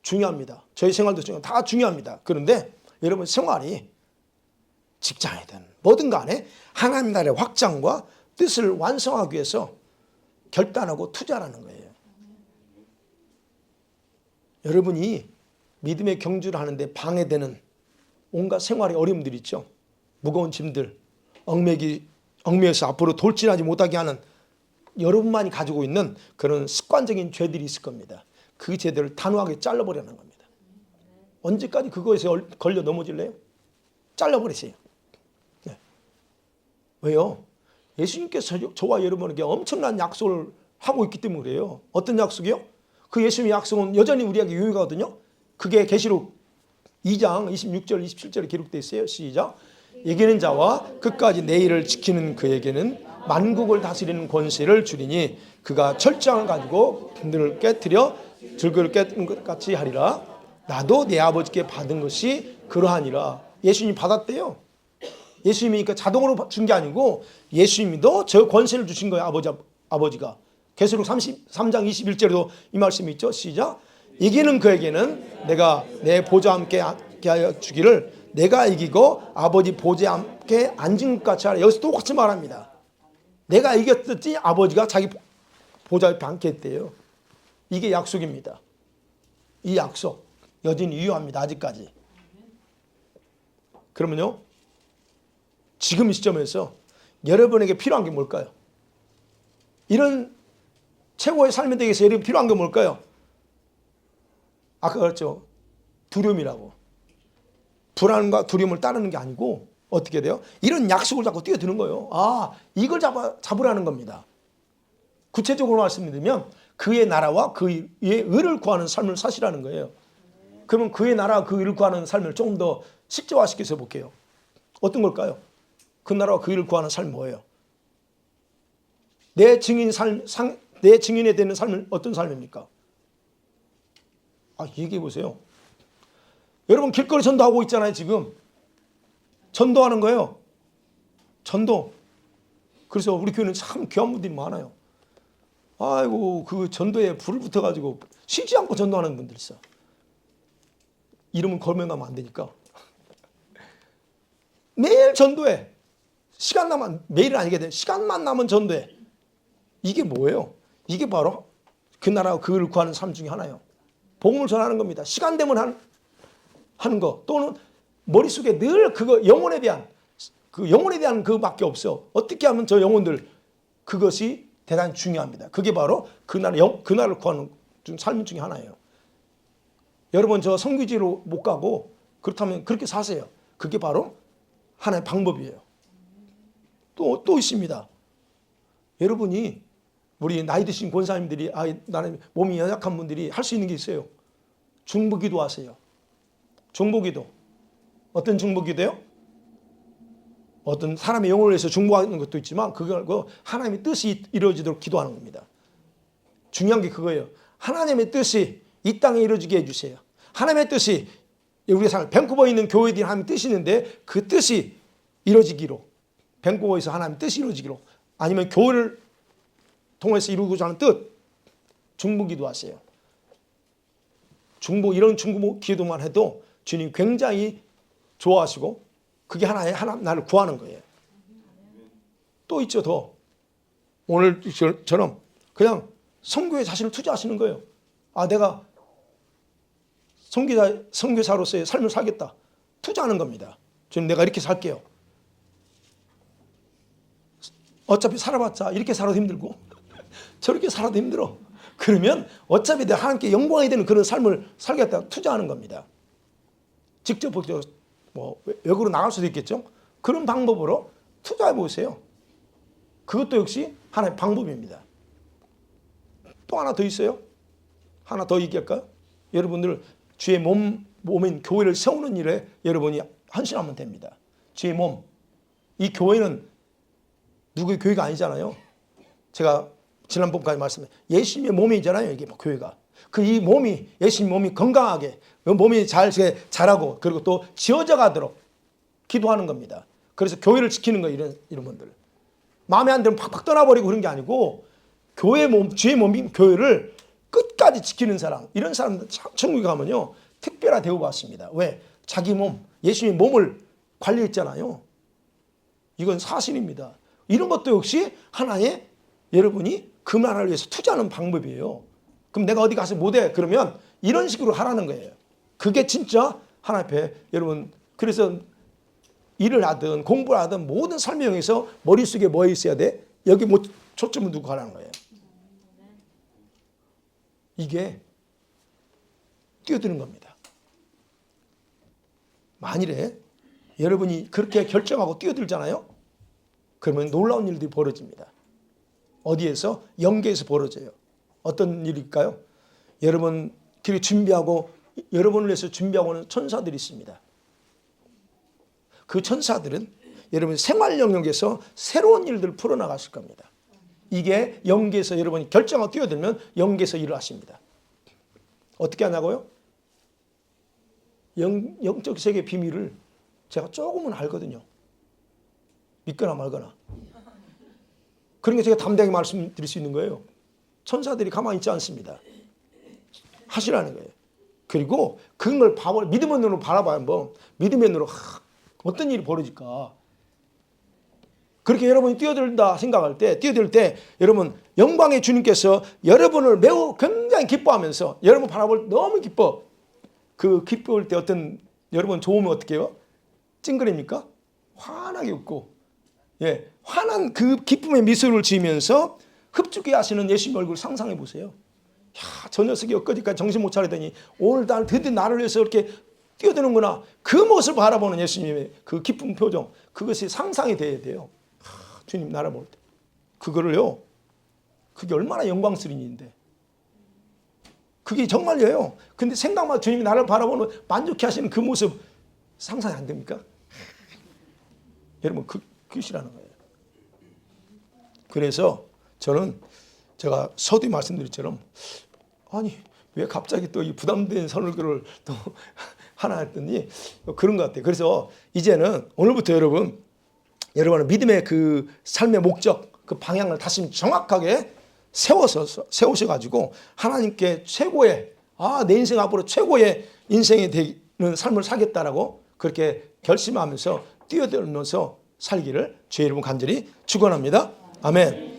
중요합니다. 저희 생활도 다 중요합니다. 그런데 여러분 생활이 직장이든 뭐든 간에 하나님 나라의 확장과 뜻을 완성하기 위해서 결단하고 투자라는 거예요. 여러분이 믿음의 경주를 하는데 방해되는 온갖 생활의 어려움들이 있죠. 무거운 짐들, 얽매여서 앞으로 돌진하지 못하게 하는 여러분만이 가지고 있는 그런 습관적인 죄들이 있을 겁니다. 그 죄들을 단호하게 잘라버리는 겁니다. 언제까지 그거에서 걸려 넘어질래요? 잘라버리세요. 네. 왜요? 예수님께서 저와 여러분에게 엄청난 약속을 하고 있기 때문에 그래요. 어떤 약속이요? 그 예수님의 약속은 여전히 우리에게 유효하거든요. 그게 계시록 2장 26절 27절에 기록되어 있어요. 시작. 이기는 자와 끝까지 내 일을 지키는 그에게는 만국을 다스리는 권세를 주리니 그가 철장을 가지고 분들을 깨뜨려 들그를 깨뜨린 것 같이 하리라. 나도 내 아버지께 받은 것이 그러하니라. 예수님이 받았대요. 예수님이 자동으로 준 게 아니고 예수님도 저 권세를 주신 거예요. 아버지가. 계시록 33장 21절에도 이 말씀이 있죠. 시작. 이기는 그에게는 내가 내 보좌와 함께 하여 주기를 내가 이기고 아버지 보좌와 함께 앉은 것 같이 하라. 여기서 똑같이 말합니다. 내가 이겼듯이 아버지가 자기 보좌에 앉게 했대요. 이게 약속입니다. 이 약속 여전히 유효합니다. 아직까지. 그러면요, 지금 이 시점에서 여러분에게 필요한 게 뭘까요? 이런 최고의 삶이 되기 위해서 여러분 필요한 게 뭘까요? 아까 그랬죠. 두려움이라고. 불안과 두려움을 따르는 게 아니고 어떻게 돼요? 이런 약속을 자꾸 뛰어드는 거예요. 아, 이걸 잡으라는 겁니다. 구체적으로 말씀드리면 그의 나라와 그의 의를 구하는 삶을 사시라는 거예요. 그러면 그의 나라와 그 의를 구하는 삶을 조금 더 실제화시켜서 볼게요. 어떤 걸까요? 그 나라와 그 의를 구하는 삶이 뭐예요? 내 증인이 되는 삶은 어떤 삶입니까? 얘기해 보세요. 여러분 길거리 전도하고 있잖아요. 지금 전도하는 거예요. 전도. 그래서 우리 교회는 참 귀한 분들이 많아요. 아이고 그 전도에 불을 붙어가지고 쉬지 않고 전도하는 분들 있어. 이름은 걸명하면 안 되니까. 매일 전도해. 시간 나면 매일은 아니게 돼. 시간만 나면 전도해. 이게 뭐예요? 이게 바로 그 나라 그를 구하는 삶 중에 하나예요. 복음을 전하는 겁니다. 시간 되면 하는 거 또는 머릿속에 늘 그거 영혼에 대한 그밖에 없어. 어떻게 하면 저 영혼들 그것이 대단히 중요합니다. 그게 바로 그 나라를 구하는 삶 중에 하나예요. 여러분 저 성교지로 못 가고 그렇다면 그렇게 사세요. 그게 바로 하나의 방법이에요. 또 있습니다. 여러분이 우리 나이 드신 권사님들이 나는 몸이 연약한 분들이 할 수 있는 게 있어요. 중보기도 하세요. 중보기도. 어떤 중보기도요? 어떤 사람의 영혼을 위해서 중보하는 것도 있지만 그걸 하나님의 뜻이 이루어지도록 기도하는 겁니다. 중요한 게 그거예요. 하나님의 뜻이 이 땅에 이루어지게 해주세요. 하나님의 뜻이 우리 삶 밴쿠버에 있는 교회들이 하나님의 뜻이 있는데 그 뜻이 이루어지기로 밴쿠버에서 하나님의 뜻이 이루어지기로 아니면 교회를 통해서 이루고자 하는 뜻 중보기도 하세요. 이런 중보 기도만 해도 주님 굉장히 좋아하시고 그게 하나 나를 구하는 거예요. 또 있죠 더. 오늘처럼 그냥 선교에 자신을 투자하시는 거예요. 내가 선교사로서의 삶을 살겠다. 투자하는 겁니다. 주님 내가 이렇게 살게요. 어차피 살아봤자 이렇게 살아도 힘들고 저렇게 살아도 힘들어. 그러면 어차피 내가 하나님께 영광이 되는 그런 삶을 살겠다 투자하는 겁니다. 직접 외국으로 나갈 수도 있겠죠. 그런 방법으로 투자해 보세요. 그것도 역시 하나의 방법입니다. 또 하나 더 있어요. 하나 더 얘기할까요? 여러분들 주의 몸인 교회를 세우는 일에 여러분이 헌신하면 됩니다. 주의 몸. 이 교회는 누구의 교회가 아니잖아요. 제가 지난번까지 말씀드린 예수님의 몸이잖아요. 이게 교회가. 이 몸이 예수님 몸이 건강하게 몸이 잘 자라고 그리고 또 지어져 가도록 기도하는 겁니다. 그래서 교회를 지키는 거예요. 이런 분들. 마음에 안 들면 팍팍 떠나버리고 그런 게 아니고 교회 몸, 주의 몸인 교회를 끝까지 지키는 사람. 이런 사람들 천국에 가면요. 특별한 대우 받습니다. 왜? 자기 몸, 예수님의 몸을 관리했잖아요. 이건 사실입니다. 이런 것도 역시 하나의 여러분이 그 나라를 위해서 투자하는 방법이에요. 그럼 내가 어디 가서 못해. 그러면 이런 식으로 하라는 거예요. 그게 진짜 하나님 앞에 여러분 그래서 일을 하든 공부를 하든 모든 삶의 영역에서 머릿속에 뭐 있어야 돼? 여기 초점을 두고 가라는 거예요. 이게 뛰어드는 겁니다. 만일에 여러분이 그렇게 결정하고 뛰어들잖아요. 그러면 놀라운 일들이 벌어집니다. 어디에서? 영계에서 벌어져요. 어떤 일일까요? 여러분 그렇게 준비하고 여러분을 위해서 준비하고 있는 천사들이 있습니다. 그 천사들은 여러분 생활 영역에서 새로운 일들을 풀어나가실 겁니다. 이게 영계에서 여러분이 결정하고 뛰어들면 영계에서 일을 하십니다. 어떻게 하냐고요? 영적 세계의 비밀을 제가 조금은 알거든요. 믿거나 말거나. 그러니까 제가 담대하게 말씀드릴 수 있는 거예요. 천사들이 가만히 있지 않습니다. 하시라는 거예요. 그리고 그걸 믿음의 눈으로 바라봐요. 한번 믿음의 눈으로 어떤 일이 벌어질까. 그렇게 여러분이 뛰어들 때 여러분 영광의 주님께서 여러분을 매우 굉장히 기뻐하면서 여러분 바라볼 너무 기뻐. 그 기뻐할 때 여러분 좋으면 어떻게 해요? 찡그립니까? 환하게 웃고 환한 그 기쁨의 미소를 지으면서 흡족해 하시는 예수님 얼굴 상상해 보세요. 저 녀석이 엊그제까지 정신 못 차리더니 오늘 드디어 나를 위해서 이렇게 뛰어드는구나. 그 모습을 바라보는 예수님의 그 기쁜 표정. 그것이 상상이 돼야 돼요. 주님 나를 볼 때. 그게 얼마나 영광스러운 일인데. 그게 정말이에요. 근데 생각만 주님이 나를 바라보는 만족해 하시는 그 모습 상상이 안 됩니까? 여러분 그것이라는 거예요. 그래서 제가 서두에 말씀드렸처럼 왜 갑자기 또 이 부담된 설교를 또 하나 했더니 그런 것 같아요. 그래서 이제는 오늘부터 여러분의 믿음의 그 삶의 목적, 그 방향을 다시 정확하게 세우셔가지고 하나님께 최고의 내 인생 앞으로 최고의 인생이 되는 삶을 살겠다라고 그렇게 결심하면서 뛰어들면서 살기를 주의 이름으로 간절히 축원합니다. 아멘.